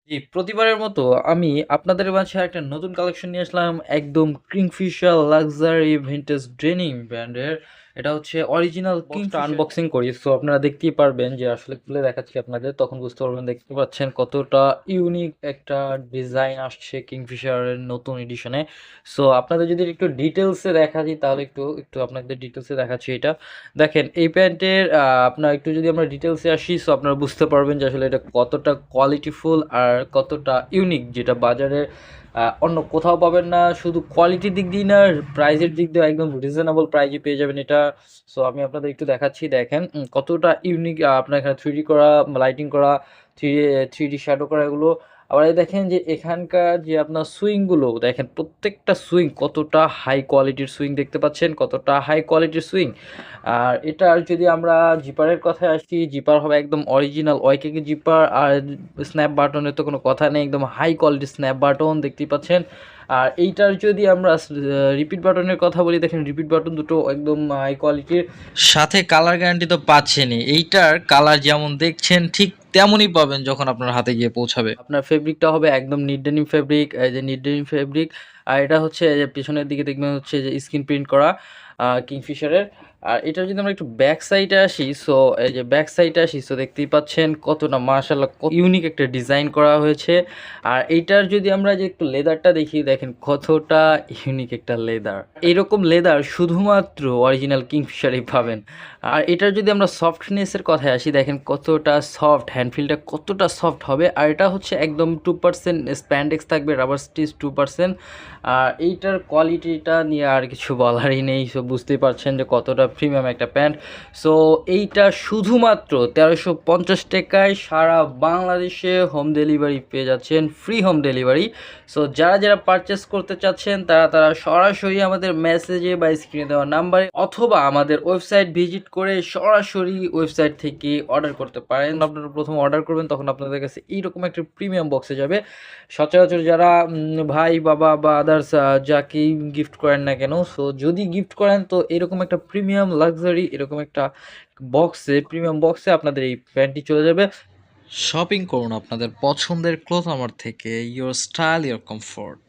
জি, প্রতিবারের মতো আমি আপনাদের মাঝে একটা নতুন কালেকশন নিয়ে আসলাম একদম কিংফিশার লাক্সারি ভিন্টেজ ডেনিম ব্র্যান্ডের। এটা হচ্ছে অরিজিনাল বক্সটা আনবক্সিং করি। সো আপনারা দেখতেই পারবেন যে আসলে খুলে দেখাচ্ছি আপনাদের, তখন বুঝতে পারবেন। দেখতে পাচ্ছেন কতটা ইউনিক একটা ডিজাইন আসছে কিংফিশারের নতুন এডিশনে। সো আপনাদের যদি একটু ডিটেলসে দেখাচ্ছি তাহলে একটু আপনাদের ডিটেলসে দেখাচ্ছি এটা। দেখেন এই প্যান্টের আপনার একটু যদি আমরা ডিটেলসে আসি, সো আপনারা বুঝতে পারবেন যে আসলে এটা কতটা কোয়ালিটিফুল আর কতটা ইউনিক, যেটা বাজারে অন্য কোথাও পাবেন না। শুধু কোয়ালিটির দিক দিয়ে না, প্রাইজের দিক দিয়ে একদম রিজনেবল প্রাইজে পেয়ে যাবেন এটা। সো আমি আপনাদের একটু দেখাচ্ছি, দেখেন কতটা ইউনিক। আপনার এখানে থ্রি ডি করা, লাইটিং করা, থ্রি থ্রি ডি শ্যাডো করা, এগুলো। আবার এই দেখেন যে এখানকার যে আপনার সুইংগুলো দেখেন, প্রত্যেকটা সুইং কতটা হাই কোয়ালিটির সুইং দেখতে পাচ্ছেন, কতটা হাই কোয়ালিটির সুইং। আর এটার যদি আমরা জিপারের কথায় আসি, জিপার হবে একদম অরিজিনাল ওয়াইকেকে জিপার। আর স্ন্যাপ বাটনের তো কোনো কথা নেই, একদম হাই কোয়ালিটির স্ন্যাপ বাটন দেখতেই পাচ্ছেন। আর এইটার যদি আমরা রিপিট বাটনের কথা বলি, দেখেন রিপিট বাটন দুটো একদম হাই কোয়ালিটির, সাথে কালার গ্যারান্টি তো পাচ্ছেনই। এইটার কালার যেমন দেখছেন ঠিক তেমনই পাবেন যখন আপনার হাতে গিয়ে পৌঁছাবে। আপনার ফেব্রিকটা হবে একদম নিট ডেনিম ফেব্রিক, এই যে নিট ডেনিম ফেব্রিক। আর এটা হচ্ছে এই যে পিছনের দিকে দেখবেন হচ্ছে যে স্ক্রিন প্রিন্ট করা কিংফিশারের। আর এটার যদি আমরা একটু ব্যাক সাইডে আসি, সো এই যে ব্যাক সাইডে আসি, সো দেখতেই পাচ্ছেন কতটা মাশাআল্লাহ ইউনিক একটা ডিজাইন করা হয়েছে। আর এইটার যদি আমরা যে একটু লেদারটা দেখি, দেখেন কতটা ইউনিক একটা লেদার। এইরকম লেদার শুধুমাত্র অরিজিনাল কিংফিশারই পাবেন। আর এটার যদি আমরা সফটনেসের কথায় আসি, দেখেন কতটা সফট, হ্যান্ডফিলটা কতটা সফট হবে। আর এটা হচ্ছে একদম 2% স্প্যান্ডেক্স থাকবে, রাবার স্টিচ 2%। আর এইটার কোয়ালিটিটা নিয়ে আর কিছু বলারই নেই। সো বুঝতেই পারছেন যে কতটা প্রিমিয়াম একটা প্যান্ট। সো এইটা শুধুমাত্র 1350 টাকায় সারা বাংলাদেশে হোম ডেলিভারি পেয়ে যাচ্ছেন, ফ্রি হোম ডেলিভারি। সো যারা যারা পারচেস করতে চাচ্ছেন তারা সরাসরি আমাদের মেসেজে বা স্ক্রিনে দেওয়া নাম্বারে অথবা আমাদের ওয়েবসাইট ভিজিট করে সরাসরি ওয়েবসাইট থেকে অর্ডার করতে পারেন। আপনারা প্রথম অর্ডার করবেন তখন আপনাদের কাছে এইরকম একটা প্রিমিয়াম বক্সে যাবে। সচরাচর যারা ভাই বাবা বা আদার্স যাকেই গিফট করেন না কেন, সো যদি গিফট করেন তো এরকম একটা প্রিমিয়াম লাক্সারি এরকম একটা বক্সে, প্রিমিয়াম বক্সে আপনাদের এই প্যান্টটি চলে যাবে। শপিং করুন আপনাদের পছন্দের ক্লথ আমার থেকে। Your style, your comfort.